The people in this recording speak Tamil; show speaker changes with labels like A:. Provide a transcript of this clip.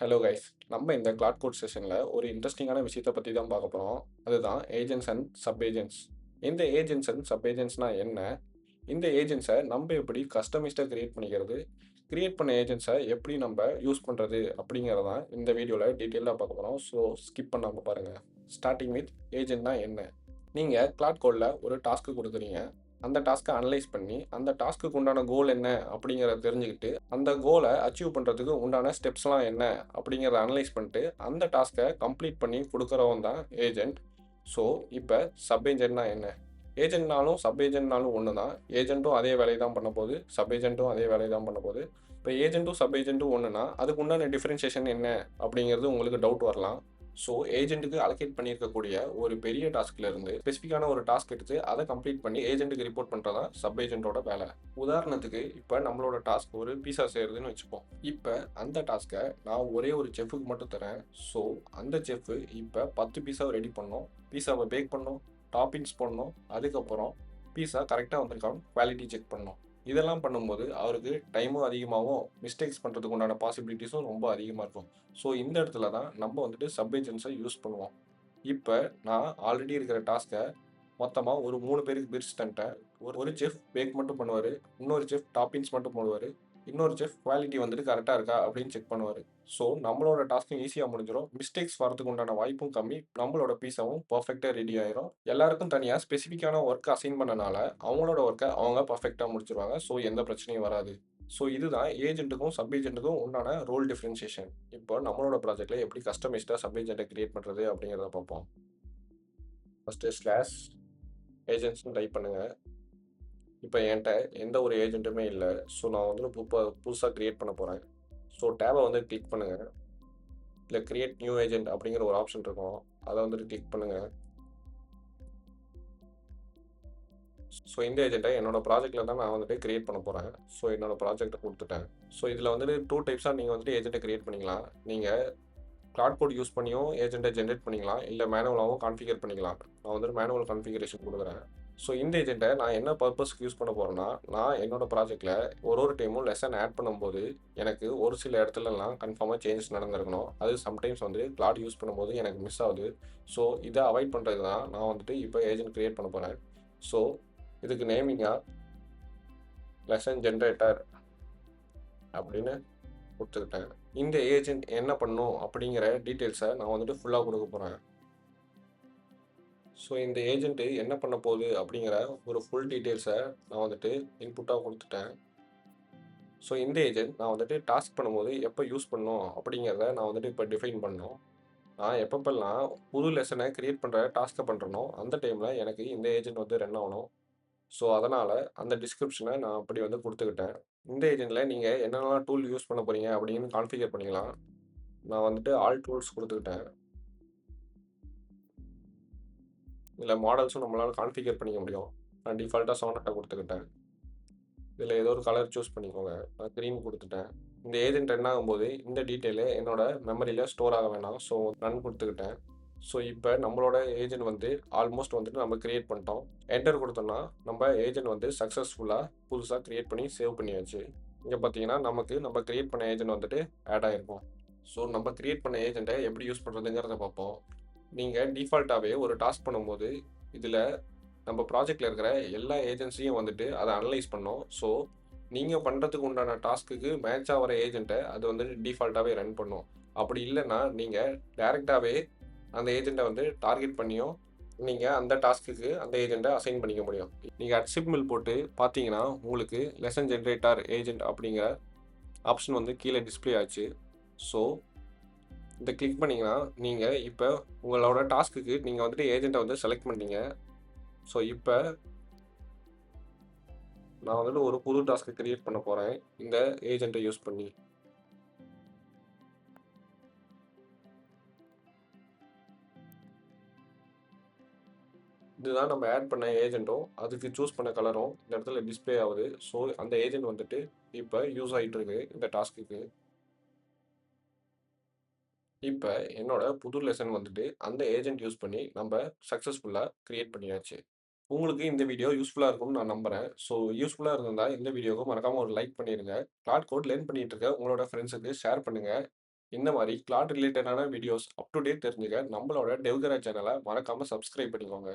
A: Hello guys. நம்ம இந்த கிளாட் கோட் செஷனில் ஒரு இன்ட்ரெஸ்டிங்கான விஷயத்தை பற்றி தான் பார்க்க போகிறோம். அதுதான் ஏஜென்ட்ஸ் அண்ட் சப் ஏஜென்ட்ஸ். இந்த ஏஜென்ட்ஸ் அண்ட் சப் ஏஜென்ட்ஸ்னால் என்ன? இந்த ஏஜென்ட்ஸை நம்ம எப்படி கஸ்டமைஸ்டாக கிரியேட் பண்ணிக்கிறது, கிரியேட் பண்ண ஏஜென்ட்ஸை எப்படி நம்ம யூஸ் பண்ணுறது அப்படிங்கிறதான் இந்த வீடியோவில் டீட்டெயிலாக பார்க்க போகிறோம். ஸோ ஸ்கிப் பண்ணாமல் பாருங்கள். ஸ்டார்டிங் வித் ஏஜென்ட்னா என்ன? நீங்கள் கிளாட் கோடில் ஒரு டாஸ்க்கு கொடுக்குறீங்க. அந்த டாஸ்க்கை அனலைஸ் பண்ணி அந்த டாஸ்க்குக்கு உண்டான கோல் என்ன அப்படிங்கிறத தெரிஞ்சுக்கிட்டு அந்த கோலை அச்சீவ் பண்ணுறதுக்கு உண்டான ஸ்டெப்ஸ்லாம் என்ன அப்படிங்கிறத அனலைஸ் பண்ணிட்டு அந்த டாஸ்க்கை கம்ப்ளீட் பண்ணி கொடுக்குறவன் தான் ஏஜென்ட். ஸோ இப்போ சப் ஏஜென்ட்னா என்ன? ஏஜென்ட்னாலும் சப் ஏஜென்ட்னாலும் ஒன்று தான். ஏஜென்ட்டும் அதே வேலையை தான் பண்ண போகுது, சப் ஏஜென்ட்டும் அதே வேலையை தான் பண்ண போகுது. இப்போ ஏஜென்ட்டும் சப் ஏஜென்ட்டும் ஒன்றுனா அதுக்கு உண்டான டிஃப்ரென்ஷியேஷன் என்ன அப்படிங்கிறது உங்களுக்கு டவுட் வரலாம். ஸோ ஏஜென்ட்டுக்கு அலோகேட் பண்ணியிருக்கக்கூடிய ஒரு பெரிய டாஸ்க்ல இருந்து ஸ்பெசிஃபிக்கான ஒரு டாஸ்க் எடுத்து அதை கம்ப்ளீட் பண்ணி ஏஜென்ட்டுக்கு ரிப்போர்ட் பண்ணுறதா சப் ஏஜென்ட்டோட வேலை. உதாரணத்துக்கு இப்போ நம்மளோட டாஸ்க் ஒரு பீஸா செய்கிறதுன்னு வச்சுப்போம். இப்போ அந்த டாஸ்க்கை நான் ஒரே ஒரு செஃப்புக்கு மட்டும் தரேன். ஸோ அந்த செஃப்பு இப்போ 10 பீஸாவை ரெடி பண்ணோம், பீஸாவை பேக் பண்ணோம், டாப்பிங்ஸ் பண்ணோம், அதுக்கப்புறம் பீஸா கரெக்டாக வந்திருக்கான்னு குவாலிட்டி செக் பண்ணோம். இதெல்லாம் பண்ணும்போது அவருக்கு டைமும் அதிகமாகும், மிஸ்டேக்ஸ் பண்ணுறதுக்கு உண்டான பாசிபிலிட்டிஸும் ரொம்ப அதிகமாக இருக்கும். ஸோ இந்த இடத்துல தான் நம்ம வந்துட்டு சப் ஏஜென்ட்ஸை யூஸ் பண்ணுவோம். இப்போ நான் ஆல்ரெடி இருக்கிற டாஸ்க்கை மொத்தமாக ஒரு 3 பேருக்கு பிரித்து தந்துட்டேன். ஒரு செஃப் பேக் மட்டும் பண்ணுவார், இன்னொரு செஃப் டாப்பிங்ஸ் மட்டும் போடுவார், இன்னொரு செஃப் குவாலிட்டி வந்துட்டு கரெக்டாக இருக்கா அப்படின்னு செக் பண்ணுவார். ஸோ நம்மளோட டாஸ்க்கும் ஈஸியாக முடிஞ்சிடும், மிஸ்டேக்ஸ் வரதுக்கு உண்டான வாய்ப்பும் கம்மி, நம்மளோட பீஸாவும் பர்ஃபெக்டாக ரெடி ஆயிரும். எல்லாருக்கும் தனியாக ஸ்பெசிஃபிக்கான ஒர்க் அசைன் பண்ணனால அவங்களோட ஒர்க்கை அவங்க பர்ஃபெக்டாக முடிச்சிருவாங்க. ஸோ எந்த பிரச்சனையும் வராது. ஸோ இதுதான் ஏஜென்ட்டுக்கும் சப் ஏஜென்ட்டுக்கும் உண்டான ரோல் டிஃப்ரென்சியேஷன். இப்போ நம்மளோட ப்ராஜெக்ட்டில் எப்படி கஸ்டமைஸ்டாக சப் ஏஜென்ட்டை கிரியேட் பண்ணுறது அப்படிங்கிறத பார்ப்போம். ஃபஸ்ட்டு ஸ்லாஷ் ஏஜென்ட்ஸ்னு டைப் பண்ணுங்கள். இப்போ என்கிட்ட எந்த ஒரு ஏஜென்ட்டுமே இல்லை. ஸோ நான் வந்து புதுசாக க்ரியேட் பண்ண போகிறேன். ஸோ டேபை வந்து கிளிக் பண்ணுங்கள். இல்லை கிரியேட் நியூ ஏஜென்ட் அப்படிங்கிற ஒரு ஆப்ஷன் இருக்கும், அதை வந்துட்டு கிளிக் பண்ணுங்கள். ஸோ இந்த ஏஜென்ட்டை என்னோட ப்ராஜெக்ட்டில் தான் நான் வந்துட்டு கிரியேட் பண்ண போகிறேன். ஸோ என்னோட ப்ராஜெக்ட்டை கொடுத்துட்டேன். ஸோ இதில் வந்துட்டு 2 டைப்ஸாக நீங்கள் வந்துட்டு ஏஜென்ட்டை கிரியேட் பண்ணிக்கலாம். நீங்கள் கிளாட் கோட் யூஸ் பண்ணியும் ஏஜென்ட்டை ஜென்ரேட் பண்ணிக்கலாம், இல்லை மேனுவலாகவும் கான்ஃபிகர் பண்ணிக்கலாம். நான் வந்துட்டு மேனுவல் கான்ஃபிகரேஷன் கொடுக்குறேன். ஸோ இந்த ஏஜென்ட்டை நான் என்ன பர்பஸ்க்கு யூஸ் பண்ண போகிறேன்னா, நான் என்னோட ப்ராஜெக்ட்டில் ஒரு டைமும் லெசன் ஆட் பண்ணும்போது எனக்கு ஒரு சில இடத்துலலாம் கன்ஃபார்மாக சேஞ்சஸ் நடந்திருக்கணும். அது சம்டைம்ஸ் வந்து கிளாட் யூஸ் பண்ணும்போது எனக்கு மிஸ் ஆகுது. ஸோ இதை அவாய்ட் பண்ணுறது தான் நான் வந்துட்டு இப்போ ஏஜென்ட் கிரியேட் பண்ண போகிறேன். ஸோ இதுக்கு நேமிங்காக லெசன் ஜென்ரேட்டர் அப்படின்னு கொடுத்துக்கிட்டேன். இந்த ஏஜென்ட் என்ன பண்ணும் அப்படிங்கிற டீட்டெயில்ஸை நான் வந்துட்டு ஃபுல்லாக கொடுக்க போகிறேன். ஸோ இந்த ஏஜென்ட்டு என்ன பண்ண போகுது அப்படிங்கிற ஒரு ஃபுல் டீட்டெயில்ஸை நான் வந்துட்டு இன்புட்டாக கொடுத்துட்டேன். ஸோ இந்த ஏஜென்ட் நான் வந்துட்டு டாஸ்க் பண்ணும்போது எப்போ யூஸ் பண்ணணும் அப்படிங்கிறத நான் வந்துட்டு இப்போ டிஃபைன் பண்ணணும். நான் எப்பப்பெல்லாம் புது லெசனை கிரியேட் பண்ணுற டாஸ்க்கை பண்ணுறனோ அந்த டைமில் எனக்கு இந்த ஏஜென்ட் வந்து ரன் ஆகணும். ஸோ அதனால் அந்த டிஸ்கிரிப்ஷனை நான் அப்படி வந்து கொடுத்துக்கிட்டேன். இந்த ஏஜென்ட்டில் நீங்கள் என்னென்னலாம் டூல் யூஸ் பண்ண போகிறீங்க அப்படின்னு கான்ஃபிகர் பண்ணிக்கலாம். நான் வந்துட்டு ஆல் டூல்ஸ் கொடுத்துக்கிட்டேன். இதில் மாடல்ஸும் நம்மளால் கான்ஃபிகர் பண்ணிக்க முடியும். நான் டிஃபால்ட்டாக சோனட்டை கொடுத்துக்கிட்டேன். இதில் ஏதோ ஒரு கலர் சூஸ் பண்ணிக்கோங்க. நான் க்ரீன் கொடுத்துட்டேன். இந்த ஏஜென்ட் ரன் ஆகும்போது இந்த டீட்டெயிலு என்னோட மெமரியில் ஸ்டோர் ஆக வேணாம். So run கொடுத்துக்கிட்டேன். ஸோ இப்போ நம்மளோட ஏஜென்ட் வந்து ஆல்மோஸ்ட் வந்துட்டு நம்ம கிரியேட் பண்ணிட்டோம். என்டர் கொடுத்தோம்னா நம்ம ஏஜென்ட் வந்து சக்ஸஸ்ஃபுல்லாக புதுசாக கிரியேட் பண்ணி சேவ் பண்ணியாச்சு. இங்கே பார்த்தீங்கன்னா நமக்கு நம்ம கிரியேட் பண்ண ஏஜென்ட் வந்துட்டு ஆட் ஆகிருக்கும். ஸோ நம்ம கிரியேட் பண்ண ஏஜென்ட்டை எப்படி யூஸ் பண்ணுறதுங்கிறத பார்ப்போம். நீங்கள் டிஃபால்ட்டாகவே ஒரு டாஸ்க் பண்ணும்போது இதில் நம்ம ப்ராஜெக்டில் இருக்கிற எல்லா ஏஜென்சியும் வந்துட்டு அதை அனலைஸ் பண்ணோம். ஸோ நீங்கள் பண்ணுறதுக்கு உண்டான டாஸ்க்குக்கு மேட்ச் ஆகிற ஏஜென்ட்டை அது வந்துட்டு டிஃபால்ட்டாகவே ரன் பண்ணும். அப்படி இல்லைன்னா நீங்கள் டேரெக்டாகவே அந்த ஏஜென்ட்டை வந்து டார்கெட் பண்ணியும் நீங்கள் அந்த டாஸ்க்குக்கு அந்த ஏஜென்ட்டை அசைன் பண்ணிக்க முடியும். நீங்கள் @சிம்பிள் போட்டு பார்த்தீங்கன்னா உங்களுக்கு லெசன் ஜென்ரேட்டர் ஏஜென்ட் அப்படிங்கிற ஆப்ஷன் வந்து கீழே டிஸ்பிளே ஆச்சு. ஸோ இதை கிளிக் பண்ணிங்கன்னா நீங்கள் இப்போ உங்களோட டாஸ்க்குக்கு நீங்கள் வந்துட்டு ஏஜென்ட்டை வந்து செலக்ட் பண்ணிட்டீங்க. ஸோ இப்போ நான் வந்துட்டு ஒரு புது டாஸ்க்கை கிரியேட் பண்ண போகிறேன் இந்த ஏஜென்ட்டை யூஸ் பண்ணி. இதுதான் நம்ம ஆட் பண்ண ஏஜென்ட்டும் அதுக்கு சூஸ் பண்ண கலரும் இந்த இடத்துல டிஸ்பிளே ஆகுது. ஸோ அந்த ஏஜென்ட் வந்துட்டு இப்போ யூஸ் ஆகிட்டு இருக்கு இந்த டாஸ்க்குக்கு. இப்போ என்னோட புது லெசன் வந்துட்டு அந்த ஏஜென்ட் யூஸ் பண்ணி நம்ம சக்ஸஸ்ஃபுல்லாக கிரியேட் பண்ணியாச்சு. உங்களுக்கு இந்த வீடியோ யூஸ்ஃபுல்லாக இருக்கும்னு நான் நம்புகிறேன். ஸோ யூஸ்ஃபுல்லாக இருந்தால் இந்த வீடியோவுக்கு மறக்காமல் ஒரு லைக் பண்ணிடுங்க. கிளாட் கோட் லேர்ன் பண்ணிட்டு இருக்க உங்களோட ஃப்ரெண்ட்ஸுக்கு ஷேர் பண்ணுங்கள். இந்த மாரி கிளாட் ரிலேட்டடான வீடியோஸ் அப் டூ டேட் தெரிஞ்சுக்க நம்மளோட டெவ்கரா சேனல மறக்காம சப்ஸ்கிரைப் பண்ணிக்கோங்க.